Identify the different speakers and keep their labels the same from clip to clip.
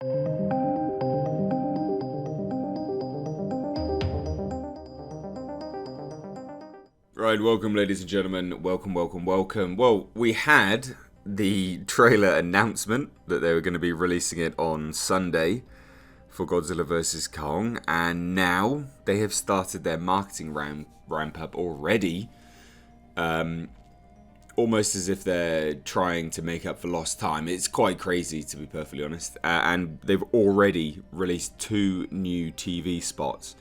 Speaker 1: Right, welcome ladies and gentlemen, welcome. Well, we had the trailer announcement that they were going to be releasing it on Sunday for Godzilla vs. Kong, and now they have started their marketing ramp up already, almost as if they're trying to make up for lost time. It's quite crazy, to be perfectly honest, and they've already released 2 new TV spots.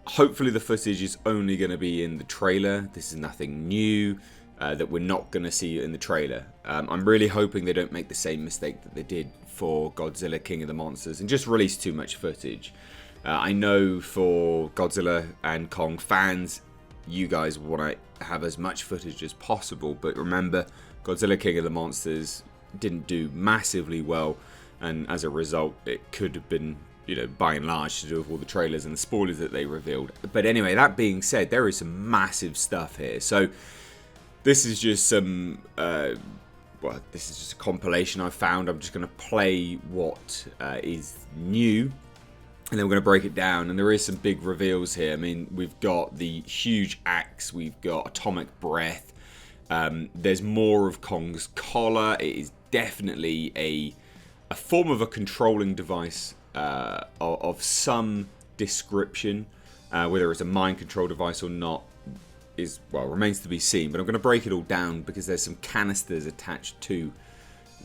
Speaker 1: Hopefully the footage is only going to be in the trailer. This is nothing new that we're not going to see in the trailer. I'm really hoping they don't make the same mistake that they did for Godzilla King of the Monsters and just release too much footage. I know for Godzilla and Kong fans, you guys want to have as much footage as possible, but remember, Godzilla King of the Monsters didn't do massively well, and as a result, it could have been, by and large, to do with all the trailers and the spoilers that they revealed. But anyway, that being said, there is some massive stuff here. So this is just some, this is just a compilation I found. I'm just going to play what is new, and then we're going to break it down. And there is some big reveals here. I mean, we've got the huge axe, we've got atomic breath. There's more of Kong's collar. It is definitely a form of a controlling device of some description. Whether it's a mind control device or not remains to be seen, but I'm going to break it all down because there's some canisters attached to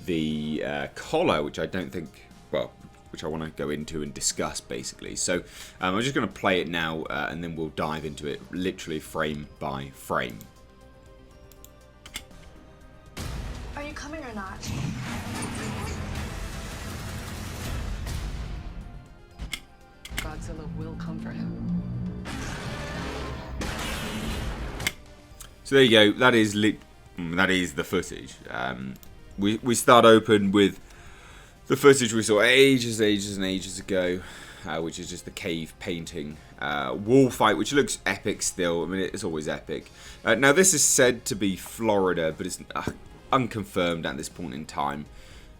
Speaker 1: the collar, which I want to go into and discuss basically. So I'm just going to play it now, and then we'll dive into it literally frame by frame.
Speaker 2: Are you coming or not? Godzilla will come for him.
Speaker 1: So there you go. That is the footage. We start open with the footage we saw ages ago, which is just the cave painting wall fight, which looks epic still. I mean, it's always epic. Now this is said to be Florida, but it's unconfirmed at this point in time.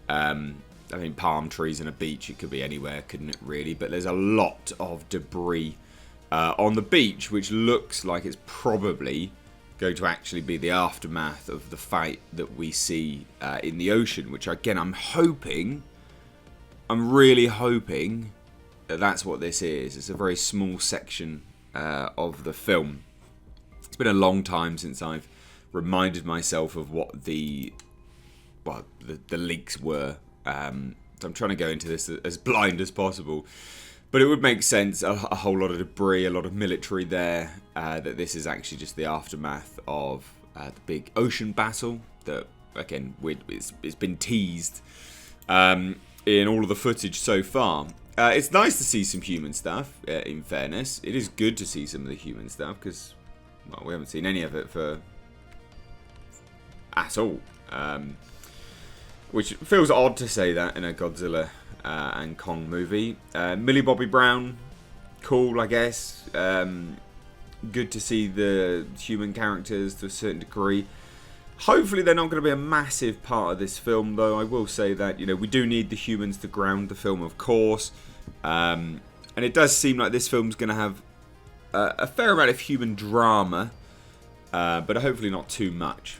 Speaker 1: I mean, palm trees and a beach, it could be anywhere, couldn't it really? But there's a lot of debris on the beach, which looks like it's probably going to actually be the aftermath of the fight that we see in the ocean, which again, I'm really hoping that that's what this is. It's a very small section of the film. It's been a long time since I've reminded myself of what the leaks were. So I'm trying to go into this as blind as possible, but it would make sense, a whole lot of debris, a lot of military there, that this is actually just the aftermath of the big ocean battle that, again, it's been teased in all of the footage so far. It's nice to see some human stuff, in fairness. It is good to see some of the human stuff because, we haven't seen any of it at all. Which feels odd to say that in a Godzilla and Kong movie. Millie Bobby Brown, cool, I guess. Good to see the human characters to a certain degree. Hopefully they're not going to be a massive part of this film, though. I will say that, we do need the humans to ground the film, of course. And it does seem like this film's going to have a fair amount of human drama, but hopefully not too much.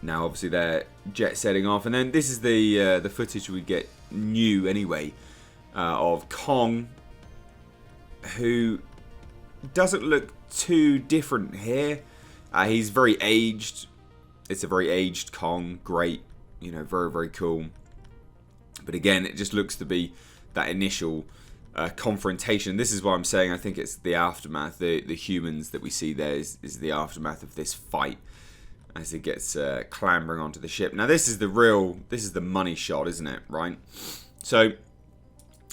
Speaker 1: Now, obviously, they're jet setting off, and then this is the footage we get new anyway of Kong, who doesn't look too different here. He's very aged. It's a very aged Kong. Great, very, very cool. But again, it just looks to be that initial confrontation. This is what I'm saying. I think it's the aftermath. The humans that we see there is the aftermath of this fight, as it gets clambering onto the ship. Now this is the money shot, isn't it, right? So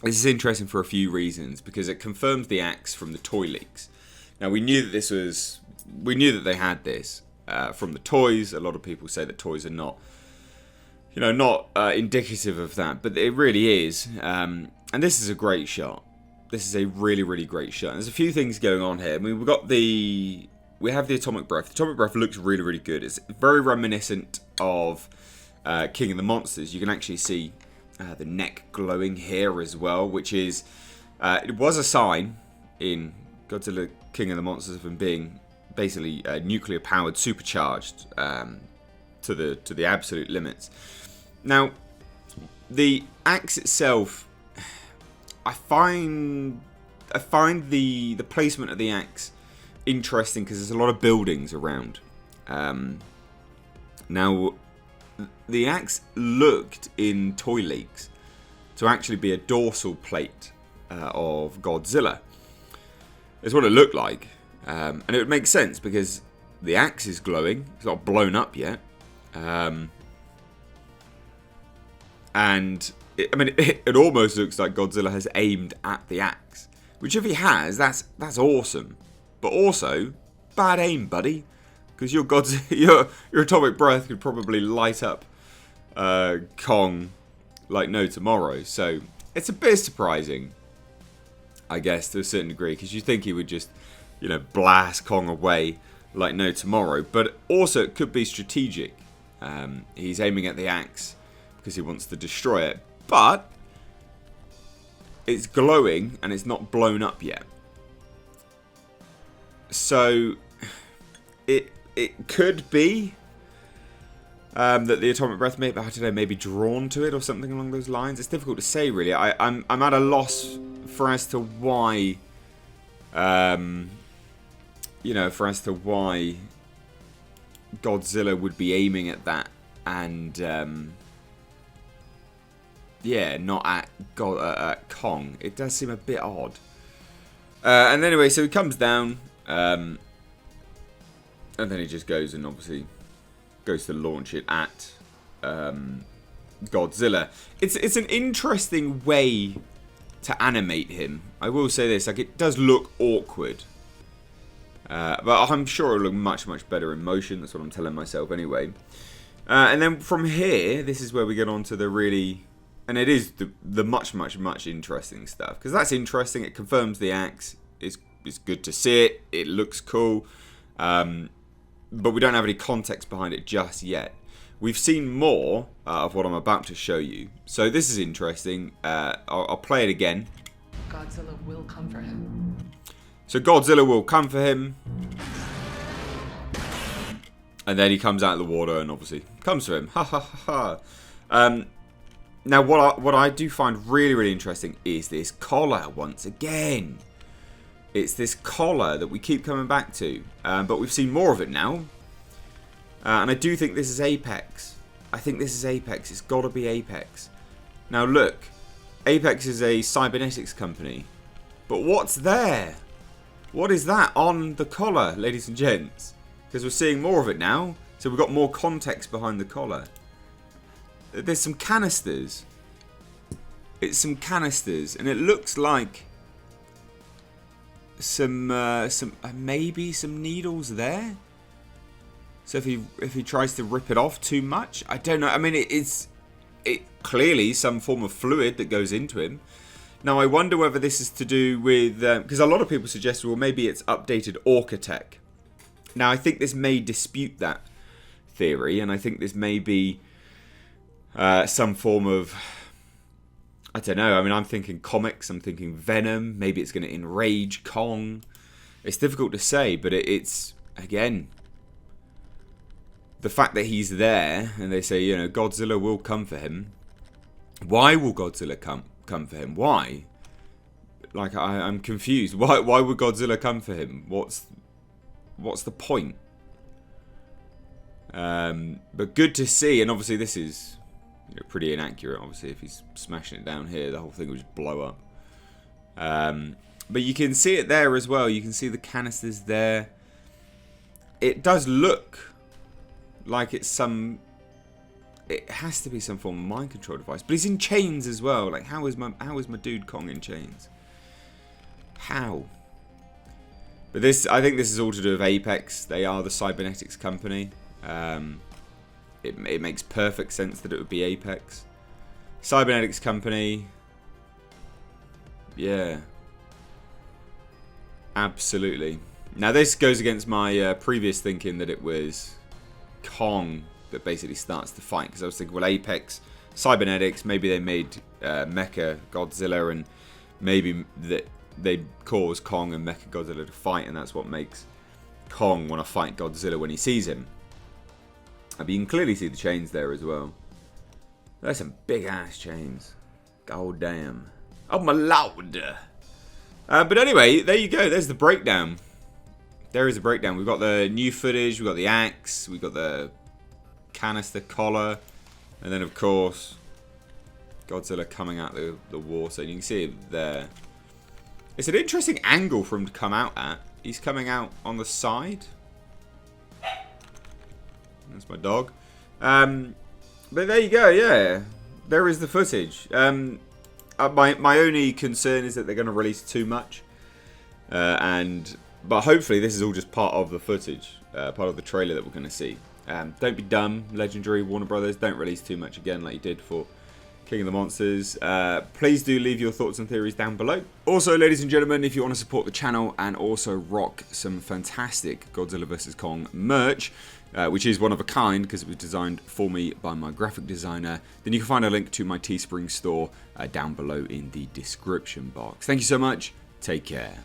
Speaker 1: this is interesting for a few reasons, because it confirms the axe from the toy leaks. Now we knew that they had this from the toys. A lot of people say that toys are not indicative of that, but it really is. And this is a great shot. This is a really, really great shot. There's a few things going on here. I mean, we have the atomic breath. The atomic breath looks really, really good. It's very reminiscent of King of the Monsters. You can actually see The neck glowing here as well, which is it was a sign in Godzilla King of the Monsters of him being basically nuclear powered, supercharged to the absolute limits. Now, the axe itself, I find the placement of the axe interesting because there's a lot of buildings around. Now, the axe looked in toy leaks to actually be a dorsal plate of Godzilla. It's what it looked like, and it would make sense because the axe is glowing. It's not blown up yet, and it almost looks like Godzilla has aimed at the axe. Which, if he has, that's awesome. But also, bad aim, buddy, because your atomic breath could probably light up Kong like no tomorrow. So it's a bit surprising, I guess, to a certain degree, because you think he would just, blast Kong away like no tomorrow. But also it could be strategic. He's aiming at the axe because he wants to destroy it. But it's glowing and it's not blown up yet. So it could be that the atomic breath may be drawn to it or something along those lines. It's difficult to say, really. I'm at a loss as to why, Godzilla would be aiming at that and not at Kong. It does seem a bit odd. And anyway, so he comes down, and then he just goes and obviously goes to launch it at Godzilla. It's an interesting way to animate him. I will say this, it does look awkward. But I'm sure it'll look much, much better in motion. That's what I'm telling myself anyway. And then from here, this is where we get on to the really... And it is the much, much, much interesting stuff. Because that's interesting. It confirms the axe. It's good to see it. It looks cool. But we don't have any context behind it just yet. We've seen more of what I'm about to show you. So this is interesting. I'll play it again.
Speaker 3: Godzilla will come for him.
Speaker 1: So Godzilla will come for him. And then he comes out of the water and obviously comes for him. Ha ha ha ha. Now what I do find really, really interesting is this collar once again. It's this collar that we keep coming back to. But we've seen more of it now. And I do think this is Apex. I think this is Apex. It's got to be Apex. Now look. Apex is a cybernetics company. But what's there? What is that on the collar, ladies and gents? Because we're seeing more of it now. So we've got more context behind the collar. There's some canisters. It's some canisters. And it looks like maybe some needles there. So if he tries to rip it off too much, I don't know. I mean, it's clearly some form of fluid that goes into him. Now, I wonder whether this is to do with... because a lot of people suggest, well, maybe it's updated Orca tech. Now, I think this may dispute that theory, and I think this may be some form of... I don't know. I mean, I'm thinking comics. I'm thinking Venom. Maybe it's going to enrage Kong. It's difficult to say, but it's... Again... The fact that he's there, and they say, Godzilla will come for him. Why will Godzilla come for him? Why? Like, I'm confused. Why would Godzilla come for him? What's the point? But good to see, and obviously this is pretty inaccurate. Obviously, if he's smashing it down here, the whole thing would just blow up. But you can see it there as well. You can see the canisters there. It does look like it's some... It has to be some form of mind control device. But he's in chains as well. Like, how is my dude Kong in chains? How? But I think this is all to do with Apex. They are the cybernetics company. It makes perfect sense that it would be Apex. Cybernetics company. Yeah. Absolutely. Now this goes against my previous thinking that it was Kong that basically starts the fight, because I was thinking, well, Apex, cybernetics. Maybe they made Mecha Godzilla, and maybe they cause Kong and Mecha Godzilla to fight, and that's what makes Kong want to fight Godzilla when he sees him. But you can clearly see the chains there as well. There's some big ass chains. God damn. Oh my lord. But anyway, there you go. There's the breakdown. There is a breakdown. We've got the new footage. We've got the axe. We've got the canister collar. And then, of course, Godzilla coming out the water. And you can see it there. It's an interesting angle for him to come out at. He's coming out on the side. That's my dog. But there you go, yeah. There is the footage. My only concern is that they're going to release too much. But hopefully this is all just part of the footage. Part of the trailer that we're going to see. Don't be dumb, Legendary, Warner Brothers. Don't release too much again like you did for King of the Monsters. Please do leave your thoughts and theories down below. Also, ladies and gentlemen, if you want to support the channel and also rock some fantastic Godzilla vs. Kong merch, which is one of a kind because it was designed for me by my graphic designer, then you can find a link to my Teespring store down below in the description box. Thank you so much. Take care.